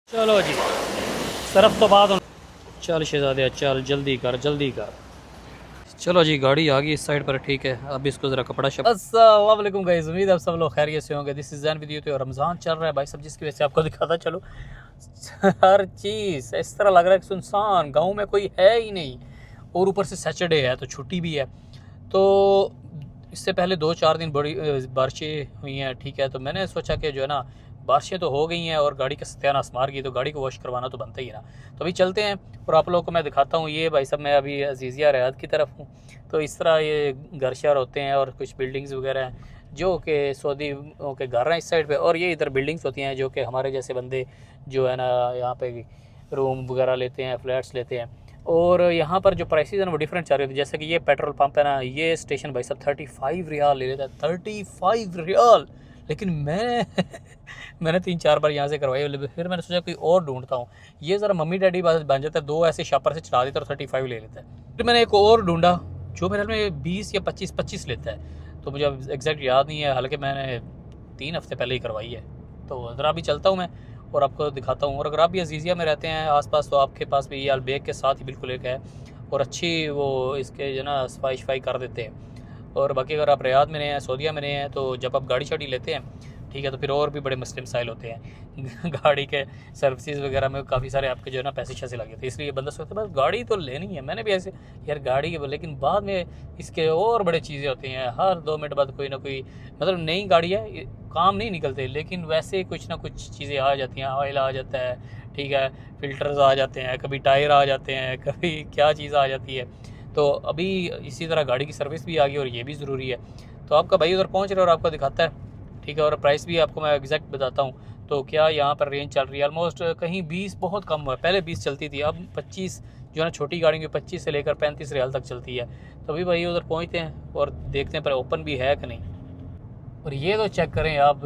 चलो जी सरफ तो बाद चल शहजादे चल जल्दी कर जल्दी कर। चलो जी गाड़ी आ गई इस साइड पर, ठीक है। अब इसको ज़रा कपड़ा अस्सलाम वालेकुम गाइस, उम्मीद है आप सब लोग खैरियत से होंगे। This is Jain with you. तो रमज़ान चल रहा है भाई सब, जिसकी वजह से आपको दिखाता चलो हर चीज़ इस तरह लग रहा है कि सुनसान, गाँव में कोई है ही नहीं। और ऊपर से सैटरडे है तो छुट्टी भी है। तो इससे पहले 2-4 दिन बड़ी बारिशें हुई हैं, ठीक है। तो मैंने सोचा कि जो है ना बारिशें तो हो गई हैं और गाड़ी का सत्यानाश मार गई, तो गाड़ी को वॉश करवाना तो बनता ही है ना। तो अभी चलते हैं और आप लोगों को मैं दिखाता हूँ। ये भाई साहब मैं अभी अजीज़िया रियाद की तरफ हूँ। तो इस तरह ये घर शहर होते हैं और कुछ बिल्डिंग्स वगैरह हैं जो कि सऊदी के घर हैं इस साइड पे, और ये इधर बिल्डिंग्स होती हैं जो कि हमारे जैसे बंदे जो है ना यहाँ पे रूम वगैरह लेते हैं, फ्लैट्स लेते हैं। और यहाँ पर जो प्राइसेस हैं वो डिफरेंट चल रही थी। जैसे कि ये पेट्रोल पंप है ना, ये स्टेशन भाई साहब 35 रियाल ले लेता है, 35 रियाल। लेकिन मैंने 3-4 बार यहाँ से करवाई, फिर मैंने सोचा कोई और ढूंढता हूँ। ये ज़रा मम्मी डैडी बन जाता है, 2 ऐसे शापर से चला देता है और 35 ले लेता है। फिर मैंने एक और ढूंढा जो मेरे में 20 या 25 लेता है। तो मुझे अब एग्जैक्ट याद नहीं है, हालांकि मैंने 3 हफ्ते पहले ही करवाई है। तो ज़रा अभी चलता हूँ मैं और आपको दिखाता हूँ। और अगर आप भी अजीज़िया में रहते हैं आसपास, तो आपके पास भी ये अलबेग के साथ ही बिल्कुल एक है और अच्छी वो इसके जो ना सफाई शफाई कर देते हैं। और बाकी अगर आप रियाद में नहीं हैं, सऊदीया में नहीं हैं, तो जब आप गाड़ी शाड़ी लेते हैं, ठीक है, तो फिर और भी बड़े मसले मसाइल होते हैं गाड़ी के सर्विसेज वगैरह में काफ़ी सारे आपके जो है ना पैसे शैसे लगे थे। इसलिए बंदा सोचता है बस गाड़ी तो लेनी है। मैंने भी ऐसे यार गाड़ी के, लेकिन बाद में इसके और बड़े चीज़ें होती हैं। हर 2 मिनट बाद कोई ना कोई, मतलब नई गाड़ी है, काम नहीं निकलते, लेकिन वैसे कुछ ना कुछ चीज़ें आ जाती हैं। ऑयल आ जाता है, ठीक है, फिल्टर्स आ जाते हैं, कभी टायर आ जाते हैं, कभी क्या चीज़ आ जाती है। तो अभी इसी तरह गाड़ी की सर्विस भी आ गई और ये भी ज़रूरी है। तो आपका भाई उधर पहुँच रहा है और आपको दिखाता है, ठीक है। और प्राइस भी आपको मैं एग्जैक्ट बताता हूँ। तो क्या यहाँ पर रेंज चल रही है ऑलमोस्ट कहीं 20, बहुत कम हुआ है। पहले 20 चलती थी, अब 25 जो है ना, छोटी गाड़ी की 25 से लेकर 35 रियाल तक चलती है। तो अभी भाई उधर पहुँचते हैं और देखते हैं पर ओपन भी है कि नहीं। और ये तो चेक करें आप,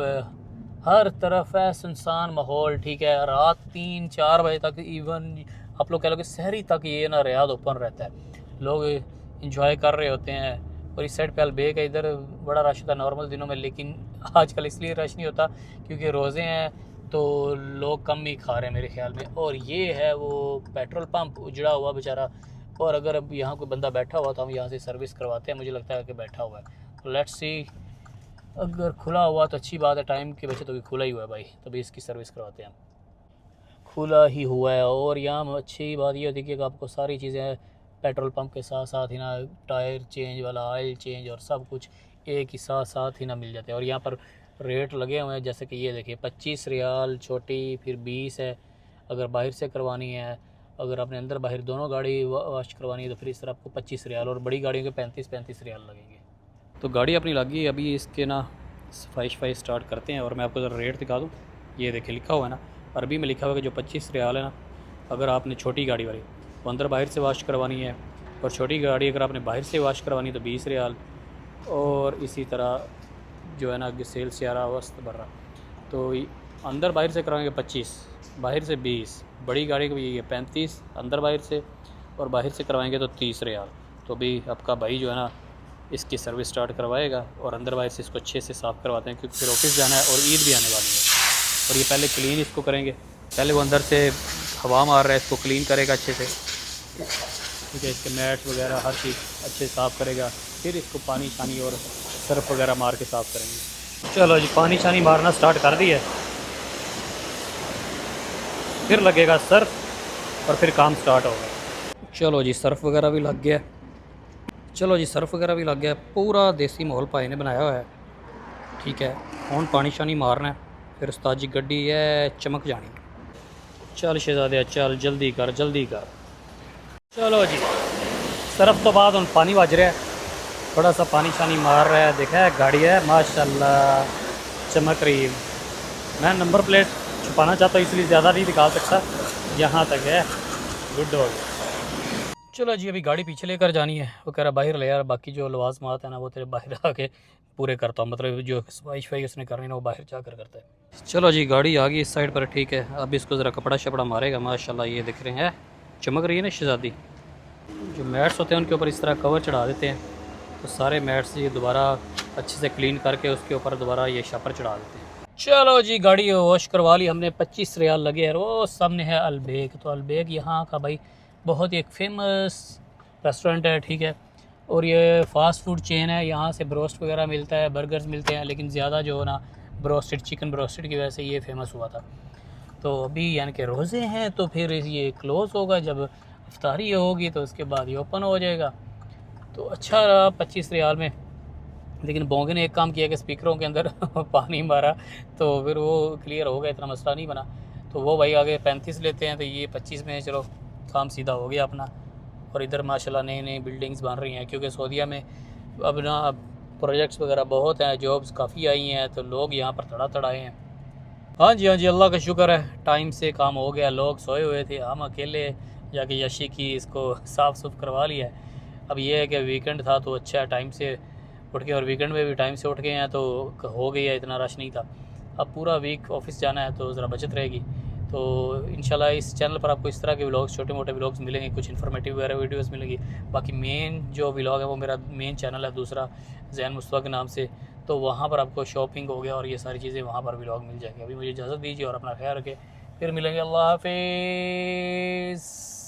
हर तरफ है सुनसान माहौल, ठीक है। रात 3-4 बजे तक, इवन आप लोग कह लो कि शहरी तक ये ना रियाद ओपन रहता है। लोग इंजॉय कर रहे होते हैं। और इस साइड पे अलबेग है, इधर बड़ा रश होता है नॉर्मल दिनों में, लेकिन आजकल इसलिए रश नहीं होता क्योंकि रोज़े हैं तो लोग कम ही खा रहे हैं मेरे ख्याल में। और ये है वो पेट्रोल पंप उजड़ा हुआ बेचारा। और अगर अब यहाँ कोई बंदा बैठा हुआ तो हम यहाँ से सर्विस करवाते हैं, मुझे लगता है कि बैठा हुआ है। तो लेट्स सी, अगर खुला हुआ तो अच्छी बात है, टाइम की वजह तो भी खुला ही हुआ है भाई, तभी इसकी सर्विस करवाते हैं। खुला ही हुआ है। और यहाँ अच्छी बात ये होती है कि आपको सारी चीज़ें पेट्रोल पंप के साथ साथ ही ना, टायर चेंज वाला, ऑयल चेंज और सब कुछ एक ही साथ साथ ही ना मिल जाते हैं। और यहाँ पर रेट लगे हुए हैं, जैसे कि ये देखिए 25 रियाल छोटी, फिर 20 है अगर बाहर से करवानी है। अगर आपने अंदर बाहर दोनों गाड़ी वॉश करवानी है तो फिर इस तरह आपको 25 रियाल, और बड़ी गाड़ियों के 35-35 रियाल लगेंगे। तो गाड़ी अपनी लग गई, अभी इसके ना सफाई शफाई स्टार्ट करते हैं। और मैं आपको ज़रा रेट दिखा दूँ, ये देखिए लिखा हुआ है ना, अरबी में लिखा हुआ है कि जो 25 रियाल है ना, अगर आपने छोटी गाड़ी वाली वो अंदर बाहर से वॉश करवानी है, और छोटी गाड़ी अगर आपने बाहर से वॉश करवानी है तो 20 रियाल। और इसी तरह जो है ना सेल सियारा वस्त भर रहा, तो अंदर बाहर से करवाएंगे 25, बाहर से 20, बड़ी गाड़ी को भी ये 35 अंदर बाहर से, और बाहर से करवाएंगे तो 30 रियाल। तो भी आपका भाई जो है ना इसकी सर्विस स्टार्ट करवाएगा और अंदर बाहर से इसको अच्छे से साफ़ करवाते हैं, क्योंकि फिर ऑफिस जाना है और ईद भी आने वाली है। और ये पहले क्लीन इसको करेंगे, पहले वो अंदर से हवा मार रहा है, इसको क्लीन करेगा अच्छे से, ठीक है। इसके मैट्स वगैरह हर चीज़ अच्छे से साफ़ करेगा, फिर इसको पानी शानी और सर्फ वगैरह मार के साफ़ करेंगे। चलो जी पानी शानी मारना स्टार्ट कर दिया, फिर लगेगा सर्फ और फिर काम स्टार्ट होगा। चलो जी सर्फ वगैरह भी लग गया, चलो जी सर्फ वगैरह भी लग गया। पूरा देसी माहौल भाई ने बनाया हुआ है, ठीक है। हुण पानी शानी मारना है, फिर उस्ताद जी गड्डी है चमक जानी। चल शहजादे चल जल्दी कर जल्दी कर। चलो जी सर्फ तो बाद हम पानी बज रहा है, थोड़ा सा पानी शानी मार रहा है। देखा है गाड़ी है माशाल्लाह चमक रही है। मैं नंबर प्लेट छुपाना चाहता हूँ इसलिए ज़्यादा नहीं दिखा सकता, यहाँ तक है, गुड हो गया। चलो जी अभी गाड़ी पीछे लेकर जानी है। वो कह रहा बाहर ले यार, बाकी जो लवाजमात है ना वो तेरे बाहर आके पूरे करता हूँ, मतलब जो सफाई शफाई उसने करनी है वो बाहर जाकर करता है। चलो जी गाड़ी आ गई इस साइड पर, ठीक है। अब इसको ज़रा कपड़ा शपड़ा मारेगा। माशाल्लाह ये दिख रहे हैं, चमक रही है ना शहजादी। जो मैट्स होते हैं उनके ऊपर इस तरह कवर चढ़ा देते हैं, तो सारे मैट्स ये दोबारा अच्छे से क्लीन करके उसके ऊपर दोबारा ये शापर चढ़ा देते हैं। चलो जी गाड़ी वॉश करवा ली हमने, 25 रियाल लगे यार। वो सामने है अलबेग, तो अलबेग यहाँ का भाई बहुत ही एक फेमस रेस्टोरेंट है, ठीक है। और ये फास्ट फूड चेन है, यहाँ से ब्रोस्ट वगैरह मिलता है, बर्गर्स मिलते हैं, लेकिन ज़्यादा जो है ना ब्रोस्टेड चिकन ब्रोस्टेड की वजह से ये फेमस हुआ था। तो अभी यानी कि रोज़े हैं, तो फिर ये क्लोज़ होगा, जब अफ्तारी होगी तो उसके बाद ये ओपन हो जाएगा। तो अच्छा रहा 25 रियाल में। लेकिन बोंगे ने एक काम किया कि स्पीकरों के अंदर पानी मारा, तो फिर वो क्लियर हो गया, इतना मसला नहीं बना। तो वो भाई आगे 35 लेते हैं, तो ये 25 में चलो काम सीधा हो गया अपना। और इधर माशाल्लाह नई नई बिल्डिंग्स बन रही हैं, क्योंकि सऊदीया में अब ना प्रोजेक्ट्स वगैरह बहुत हैं, जॉब्स काफ़ी आई हैं, तो लोग यहाँ पर तड़ा आए हैं। हाँ जी, हाँ जी, अल्लाह का शुक्र है, टाइम से काम हो गया। लोग सोए हुए थे, हम अकेले जाके यशी की इसको साफ़ सुफ करवा लिया है। अब ये है कि वीकेंड था तो अच्छा टाइम से उठ के, और वीकेंड में भी टाइम से उठ गए हैं तो हो गई है, इतना रश नहीं था। अब पूरा वीक ऑफिस जाना है तो ज़रा बचत रहेगी। तो इंशाल्लाह इस चैनल पर आपको इस तरह के व्लॉग्स, छोटे मोटे व्लॉग्स मिलेंगे, कुछ इन्फॉर्मेटिव वगैरह वीडियोस मिलेंगी। बाकी मेन जो व्लॉग है वो मेरा मेन चैनल है दूसरा, ज़ैन मुस्तफ़ा के नाम से, तो वहाँ पर आपको शॉपिंग हो गया और ये सारी चीज़ें वहाँ पर व्लॉग मिल जाएंगे। अभी मुझे इजाज़त दीजिए और अपना ख्याल रखें, फिर मिलेंगे। अल्लाह हाफिज़।